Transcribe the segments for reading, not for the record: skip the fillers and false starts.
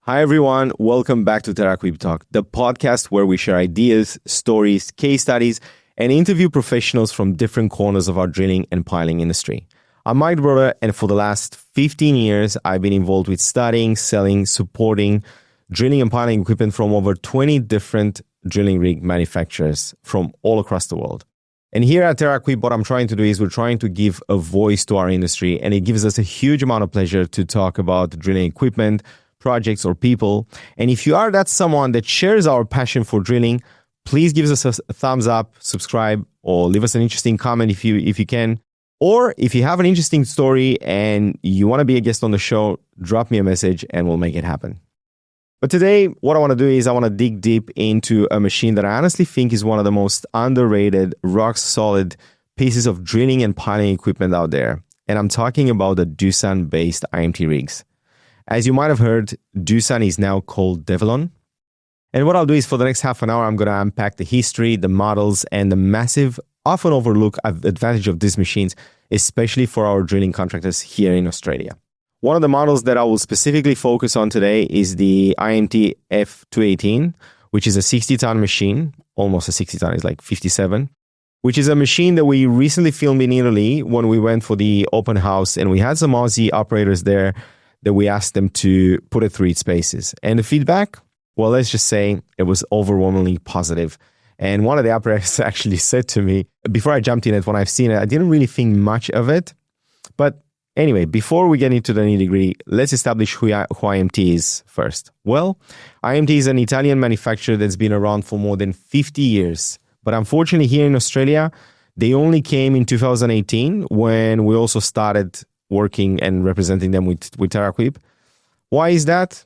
Hi everyone, welcome back to TerraQuip Talk, the podcast where we share ideas, stories, case studies, and interview professionals from different corners of our drilling and piling industry. I'm Mike Broder, and for the last 15 years, I've been involved with studying, selling, supporting drilling and piling equipment from over 20 different drilling rig manufacturers from all across the world. And here at TerraQuip, what I'm trying to do is we're trying to give a voice to our industry, and it gives us a huge amount of pleasure to talk about drilling equipment, projects, or people. And if you are that someone that shares our passion for drilling, please give us a thumbs up, subscribe, or leave us an interesting comment if you can. Or if you have an interesting story and you want to be a guest on the show, drop me a message and we'll make it happen. But today, what I want to do is I want to dig deep into a machine that I honestly think is one of the most underrated, rock-solid pieces of drilling and piling equipment out there. And I'm talking about the Doosan-based IMT rigs. As you might have heard, Doosan is now called Develon. And what I'll do is for the next half an hour, I'm going to unpack the history, the models, and the massive, often overlooked advantage of these machines, especially for our drilling contractors here in Australia. One of the models that I will specifically focus on today is the IMT F218, which is a 60-ton machine, almost a 60-ton, it's like 57, which is a machine that we recently filmed in Italy when we went for the open house, and we had some Aussie operators there that we asked them to put it through its paces. And the feedback, well, let's just say it was overwhelmingly positive. And one of the operators actually said to me, before I jumped in it, when I've seen it, I didn't really think much of it. But anyway, before we get into the nitty-gritty, let's establish who IMT is first. Well, IMT is an Italian manufacturer that's been around for more than 50 years. But unfortunately, here in Australia, they only came in 2018 when we also started working and representing them with TerraQuip. Why is that?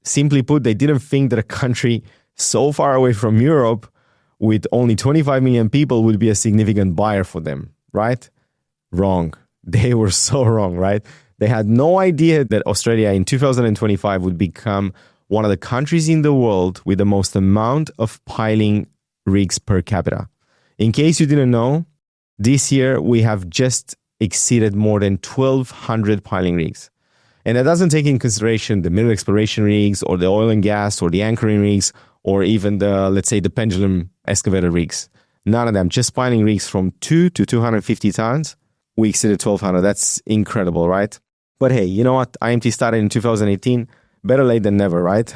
Simply put, they didn't think that a country so far away from Europe with only 25 million people would be a significant buyer for them, right? Wrong. They were so wrong, right? They had no idea that Australia in 2025 would become one of the countries in the world with the most amount of piling rigs per capita. In case you didn't know, this year we have just exceeded more than 1,200 piling rigs. And that doesn't take in consideration the middle exploration rigs or the oil and gas or the anchoring rigs or even the, let's say, the pendulum excavator rigs. None of them, just piling rigs from 2 to 250 tons. We exceeded 1,200. That's incredible, right? But hey, you know what? IMT started in 2018. Better late than never, right?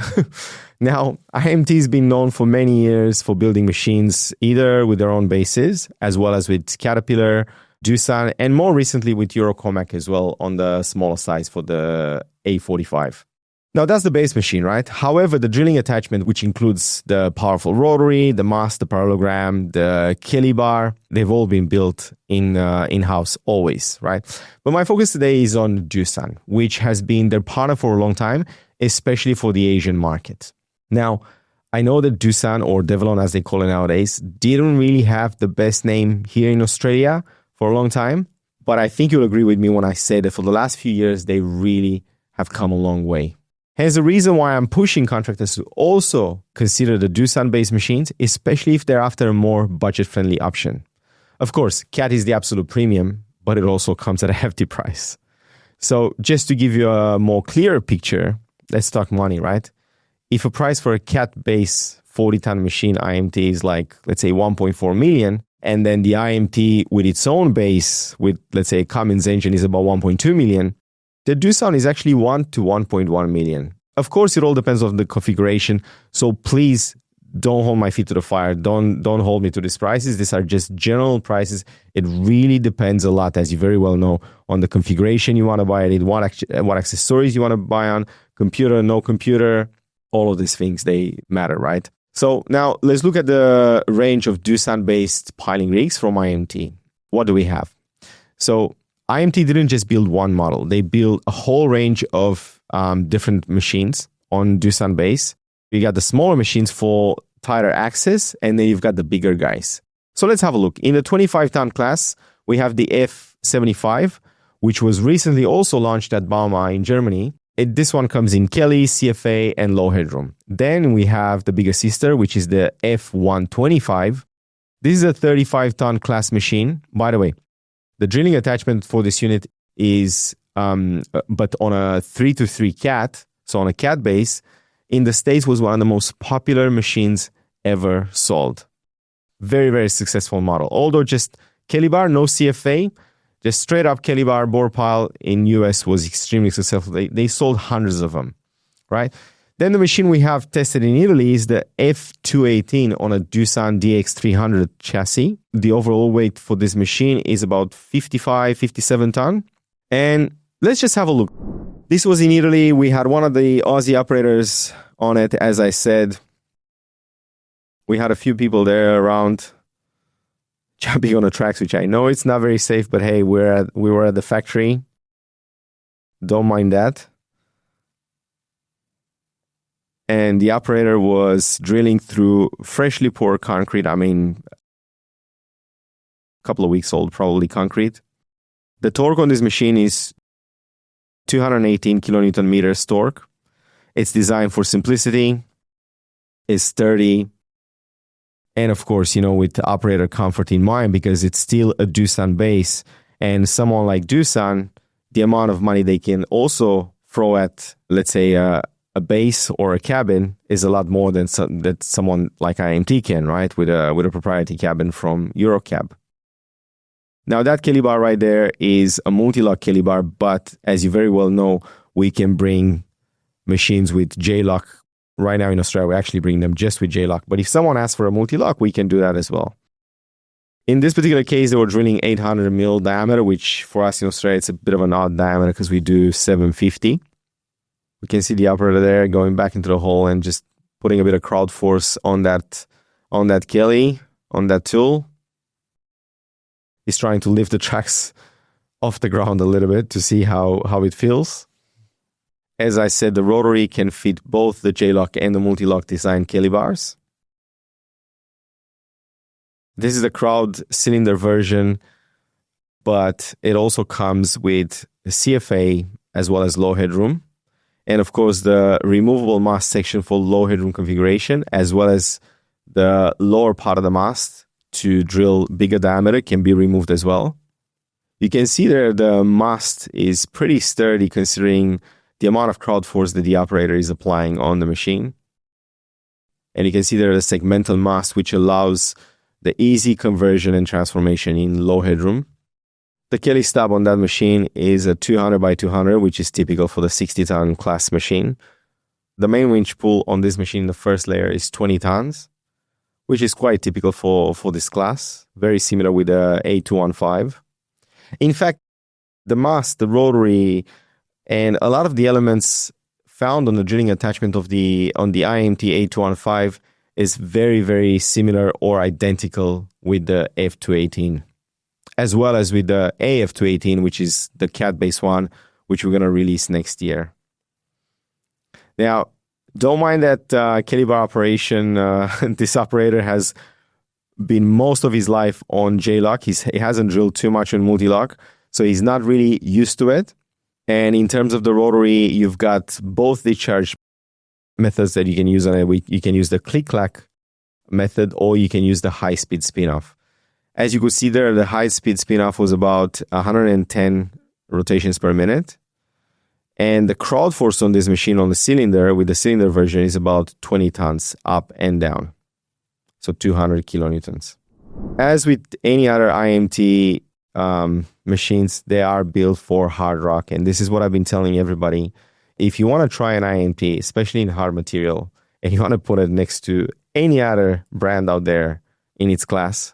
Now, IMT has been known for many years for building machines, either with their own bases, as well as with Caterpillar, Doosan, and more recently with Eurocomac as well on the smaller size for the A45. Now, that's the base machine, right? However, the drilling attachment, which includes the powerful rotary, the mast, the parallelogram, the Kelly bar, they've all been built in-house always, right? But my focus today is on Doosan, which has been their partner for a long time, especially for the Asian market. Now, I know that Doosan, or Develon as they call it nowadays, didn't really have the best name here in Australia for a long time, but I think you'll agree with me when I say that for the last few years, they really have come a long way. Hence the reason why I'm pushing contractors to also consider the Doosan-based machines, especially if they're after a more budget-friendly option. Of course, CAT is the absolute premium, but it also comes at a hefty price. So just to give you a more clearer picture, let's talk money, right? If a price for a CAT-based 40-ton machine IMT is like, let's say 1.4 million, and then the IMT with its own base, with, let's say, a Cummins engine is about 1.2 million, the Doosan is actually 1 to 1.1 million. Of course, it all depends on the configuration. So please don't hold my feet to the fire. Don't hold me to these prices. These are just general prices. It really depends a lot, as you very well know, on the configuration you want to buy it, what accessories you want to buy on, computer, no computer, all of these things, they matter, right? So now let's look at the range of Doosan-based piling rigs from IMT. What do we have? So IMT didn't just build one model. They built a whole range of different machines on Doosan base. You got the smaller machines for tighter access, and then you've got the bigger guys. So let's have a look. In the 25-ton class, we have the F75, which was recently also launched at Bauma in Germany. This one comes in Kelly, CFA, and low headroom. Then we have the bigger sister, which is the F125. This is a 35-ton class machine. By the way, the drilling attachment for this unit is, but on a 3-to-3 CAT, so on a CAD base, in the States was one of the most popular machines ever sold. Very, very successful model. Although just Kelly bar, no CFA, just straight up Kelly bar bore pile in US was extremely successful. They sold hundreds of them, right? Then the machine we have tested in Italy is the F218 on a Doosan DX300 chassis. The overall weight for this machine is about 55, 57 ton. And let's just have a look. This was in Italy. We had one of the Aussie operators on it, as I said. We had a few people there around jumping on the tracks, which I know it's not very safe, but hey, we were at the factory. Don't mind that. And the operator was drilling through freshly poured concrete. I mean, a couple of weeks old, probably concrete. The torque on this machine is 218 kilonewton meters torque. It's designed for simplicity. It's sturdy. And of course, with the operator comfort in mind, because it's still a Doosan base. And someone like Doosan, the amount of money they can also throw at, let's say, a base or a cabin is a lot more than that someone like IMT can, right? With a proprietary cabin from Eurocab. Now that Kelly bar right there is a multi-lock Kelly bar, but as you very well know, we can bring machines with J-lock. Right now in Australia, we actually bring them just with J-lock. But if someone asks for a multi-lock, we can do that as well. In this particular case, they were drilling 800 mil diameter, which for us in Australia, it's a bit of an odd diameter because we do 750. We can see the operator there going back into the hole and just putting a bit of crowd force on that Kelly, on that tool. He's trying to lift the tracks off the ground a little bit to see how it feels. As I said, the rotary can fit both the J-lock and the multi-lock design Kelly bars. This is the crowd cylinder version, but it also comes with a CFA as well as low headroom. And of course, the removable mast section for low headroom configuration, as well as the lower part of the mast to drill bigger diameter can be removed as well. You can see there the mast is pretty sturdy considering the amount of crowd force that the operator is applying on the machine. And you can see there the segmental mast, which allows the easy conversion and transformation in low headroom. The Kelly stub on that machine is a 200 by 200, which is typical for the 60-ton class machine. The main winch pull on this machine, the first layer, is 20 tons, which is quite typical for this class. Very similar with the A215. In fact, the mast, the rotary, and a lot of the elements found on the drilling attachment on the IMT A215 is very, very similar or identical with the F218, as well as with the AF218, which is the CAD-based one, which we're going to release next year. Now, don't mind that Kelly bar operation. This operator has been most of his life on J-lock. He hasn't drilled too much on multi-lock, so he's not really used to it. And in terms of the rotary, you've got both discharge methods that you can use on it. You can use the click-clack method, or you can use the high-speed spin-off. As you could see there, the high-speed spin-off was about 110 rotations per minute. And the crowd force on this machine on the cylinder, with the cylinder version, is about 20 tons up and down. So 200 kilonewtons. As with any other IMT machines, they are built for hard rock. And this is what I've been telling everybody. If you want to try an IMT, especially in hard material, and you want to put it next to any other brand out there in its class,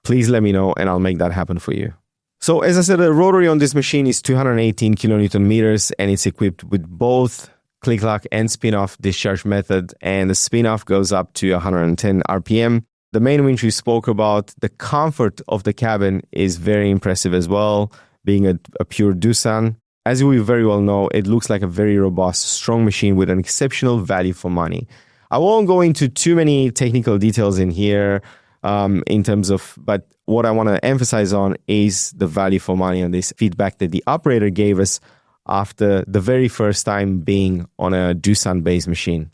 please let me know and I'll make that happen for you. So as I said, the rotary on this machine is 218 kilonewton meters, and it's equipped with both click-lock and spin-off discharge method, and the spin-off goes up to 110 RPM. The main winch we spoke about, the comfort of the cabin is very impressive as well, being a pure Doosan. As we very well know, it looks like a very robust, strong machine with an exceptional value for money. I won't go into too many technical details in here in terms of, but what I want to emphasize on is the value for money on this feedback that the operator gave us after the very first time being on a Doosan-based machine.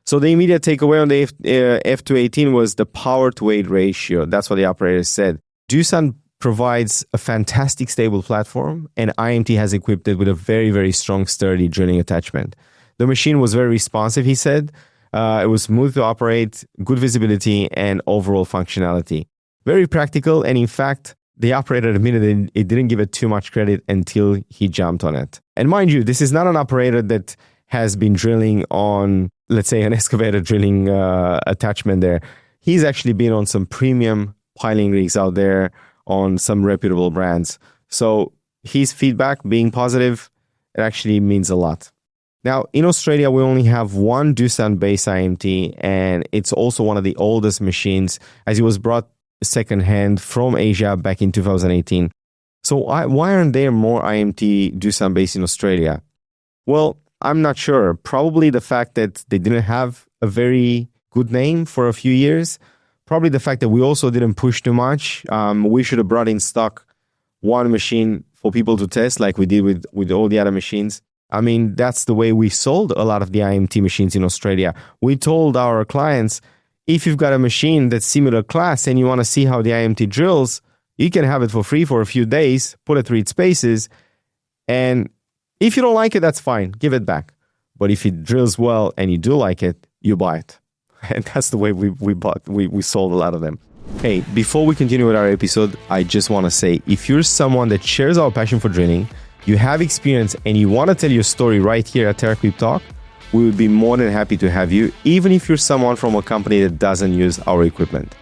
So the immediate takeaway on the F218 was the power to weight ratio. That's what the operator said. Doosan provides a fantastic stable platform, and IMT has equipped it with a very, very strong, sturdy drilling attachment. The machine was very responsive, he said. It was smooth to operate, good visibility, and overall functionality. Very practical, and in fact, the operator admitted it didn't give it too much credit until he jumped on it. And mind you, this is not an operator that has been drilling on, let's say, an excavator drilling attachment there. He's actually been on some premium piling rigs out there on some reputable brands. So his feedback being positive, it actually means a lot. Now, in Australia, we only have one Doosan-based IMT, and it's also one of the oldest machines, as it was brought secondhand from Asia back in 2018. So why aren't there more IMT Doosan-based in Australia? Well, I'm not sure. Probably the fact that they didn't have a very good name for a few years. Probably the fact that we also didn't push too much. We should have brought in stock one machine for people to test like we did with all the other machines. I mean, that's the way we sold a lot of the IMT machines in Australia. We told our clients, if you've got a machine that's similar class and you want to see how the IMT drills, you can have it for free for a few days, put it through its paces, and if you don't like it, that's fine, give it back. But if it drills well and you do like it, you buy it. And that's the way we sold a lot of them. Hey, before we continue with our episode, I just want to say, if you're someone that shares our passion for drilling, you have experience and you want to tell your story right here at TerraQuip Talk, we would be more than happy to have you, even if you're someone from a company that doesn't use our equipment.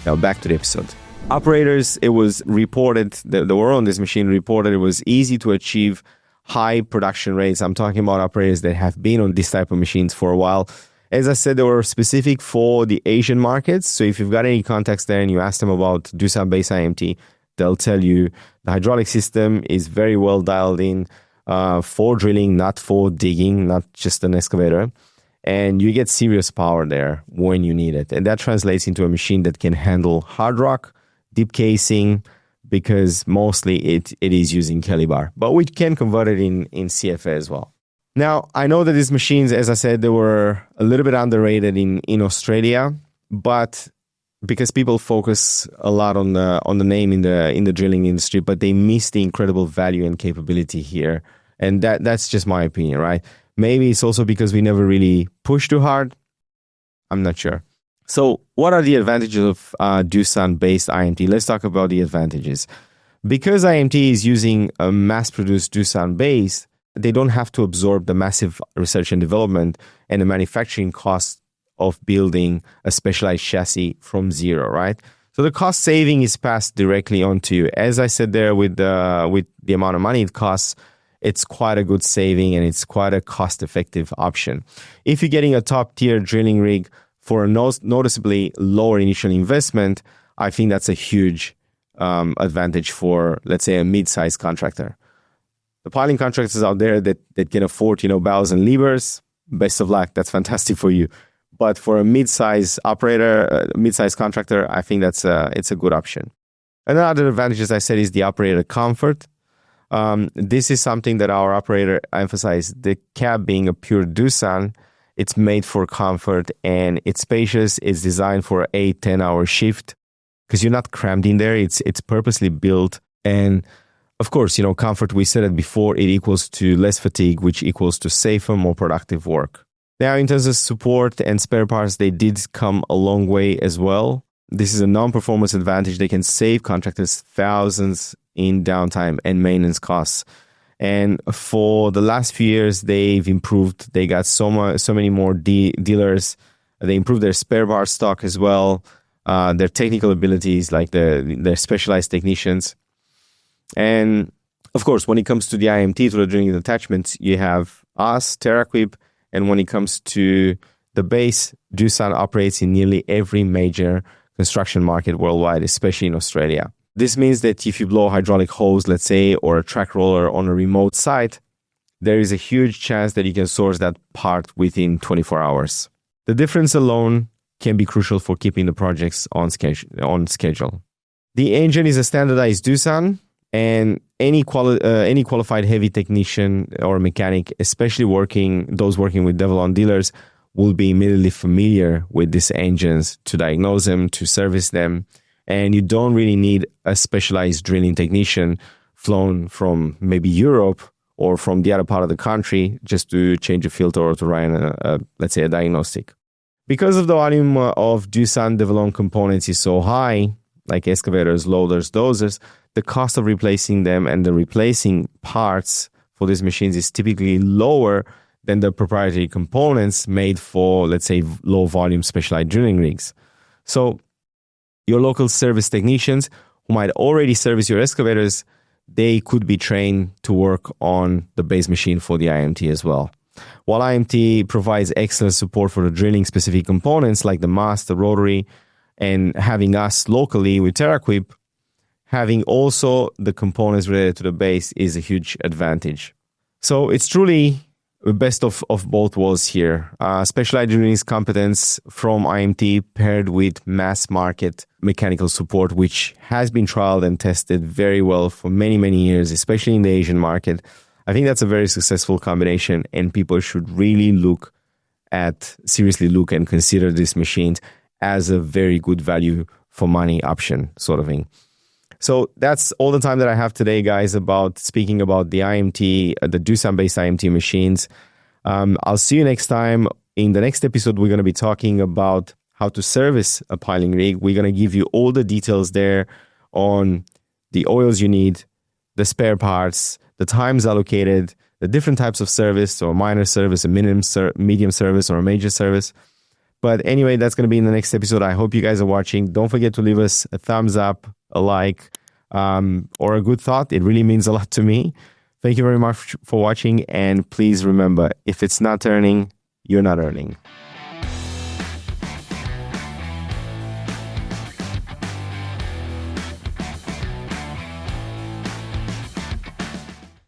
Now back to the episode. Operators, it was reported, that were on this machine reported it was easy to achieve high production rates. I'm talking about operators that have been on this type of machines for a while. As I said, they were specific for the Asian markets. So if you've got any contacts there and you ask them about Doosan-based IMT, they'll tell you the hydraulic system is very well dialed in for drilling, not for digging, not just an excavator. And you get serious power there when you need it. And that translates into a machine that can handle hard rock, deep casing, because mostly it is using Kelly bar. But we can convert it in CFA as well. Now, I know that these machines, as I said, they were a little bit underrated in Australia, but because people focus a lot on the name in the drilling industry, but they miss the incredible value and capability here. And that's just my opinion, right? Maybe it's also because we never really pushed too hard. I'm not sure. So what are the advantages of Doosan-based IMT? Let's talk about the advantages. Because IMT is using a mass-produced Doosan-based, they don't have to absorb the massive research and development and the manufacturing costs of building a specialized chassis from zero, right? So the cost saving is passed directly onto you. As I said there, with the amount of money it costs, it's quite a good saving and it's quite a cost-effective option. If you're getting a top-tier drilling rig for a noticeably lower initial investment, I think that's a huge advantage for, let's say, a mid-sized contractor. The piling contractors out there that can afford, bells and levers, best of luck. That's fantastic for you. But for a mid-size operator, mid-size contractor, I think it's a good option. Another advantage, as I said, is the operator comfort. This is something that our operator emphasized. The cab being a pure Doosan, it's made for comfort and it's spacious. It's designed for an 8-10 hour shift because you're not crammed in there. It's purposely built. And of course, comfort, we said it before, it equals to less fatigue, which equals to safer, more productive work. Now, in terms of support and spare parts, they did come a long way as well. This is a non-performance advantage. They can save contractors thousands in downtime and maintenance costs. And for the last few years, they've improved. They got so many more dealers. They improved their spare part stock as well. Their technical abilities, like their specialized technicians. And of course, when it comes to the IMT, to the drilling attachments, you have us, TerraQuip. And when it comes to the base, Doosan operates in nearly every major construction market worldwide, especially in Australia. This means that if you blow a hydraulic hose, let's say, or a track roller on a remote site, there is a huge chance that you can source that part within 24 hours. The difference alone can be crucial for keeping the projects on schedule. The engine is a standardized Doosan, and any qualified heavy technician or mechanic, especially those working with Develon dealers, will be immediately familiar with these engines to diagnose them, to service them. And you don't really need a specialized drilling technician flown from maybe Europe or from the other part of the country just to change a filter or to run, let's say, a diagnostic. Because of the volume of Doosan Develon components is so high, like excavators, loaders, dozers, the cost of replacing them and the replacing parts for these machines is typically lower than the proprietary components made for, let's say, low volume specialized drilling rigs. So your local service technicians who might already service your excavators, they could be trained to work on the base machine for the IMT as well. While IMT provides excellent support for the drilling specific components like the mast, the rotary, and having us locally with TerraQuip, having also the components related to the base is a huge advantage. So it's truly the best of both worlds here. Specialized drilling competence from IMT paired with mass market mechanical support, which has been trialed and tested very well for many, many years, especially in the Asian market. I think that's a very successful combination, and people should really seriously look and consider these machines as a very good value for money option sort of thing. So that's all the time that I have today, guys, about speaking about the IMT, the Doosan-based IMT machines. I'll see you next time. In the next episode, we're going to be talking about how to service a piling rig. We're going to give you all the details there on the oils you need, the spare parts, the times allocated, the different types of service, or minor service, a medium service, or a major service. But anyway, that's going to be in the next episode. I hope you guys are watching. Don't forget to leave us a thumbs up, a like, or a good thought. It really means a lot to me. Thank you very much for watching. And please remember, if it's not turning, you're not earning.